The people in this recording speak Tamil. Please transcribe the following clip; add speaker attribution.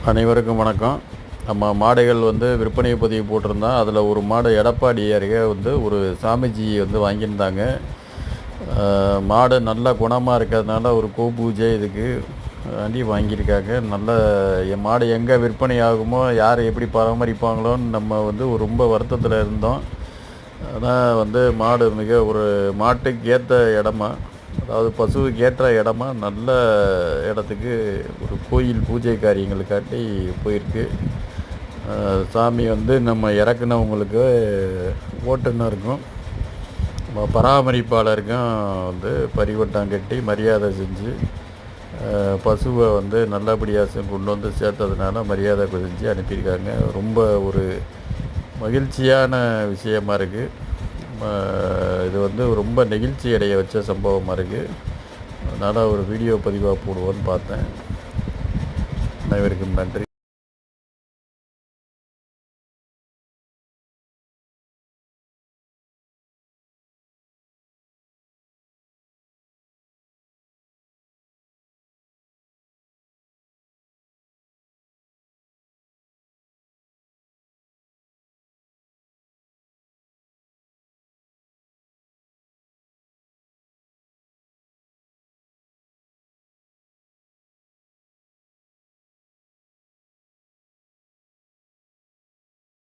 Speaker 1: அனைவருக்கும் வணக்கம். நம்ம மாடுகள் விற்பனை பதிவு போட்டிருந்தோம். அதில் ஒரு மாடு எடப்பாடி அருகே ஒரு சாமிஜி வாங்கியிருந்தாங்க. மாடு நல்ல குணமாக இருக்கிறதுனால ஒரு பூஜை இதுக்கு வேண்டி வாங்கியிருக்காங்க. நல்ல என் மாடு எங்கே விற்பனை ஆகுமோ, யார் எப்படி பராமரிப்பாங்களோன்னு நம்ம ரொம்ப வருத்தத்தில் இருந்தோம். ஆனால் மாடு மிக ஒரு மாட்டுக்கு ஏற்ற இடமா, அதாவது பசுவுக்கு ஏற்ற இடமா, நல்ல இடத்துக்கு ஒரு கோயில் பூஜை காரியங்களுக்காட்டி போயிருக்கு. சாமி நம்ம இறக்குனவங்களுக்கு ஓட்டுநருக்கும் பராமரிப்பாளருக்கும் பரிவட்டம் கட்டி மரியாதை செஞ்சு பசுவை நல்லபடியாக கொண்டு சேர்த்ததுனால மரியாதை செஞ்சு அனுப்பியிருக்காங்க. ரொம்ப ஒரு மகிழ்ச்சியான விஷயமா இருக்குது. இது ரொம்ப நெகிழ்ச்சி அடைய வச்ச சம்பவமாக இருக்குது. அதனால் ஒரு வீடியோ பதிவாக போடுவோன்னு பார்த்தேன். அனைவருக்கும் நன்றி.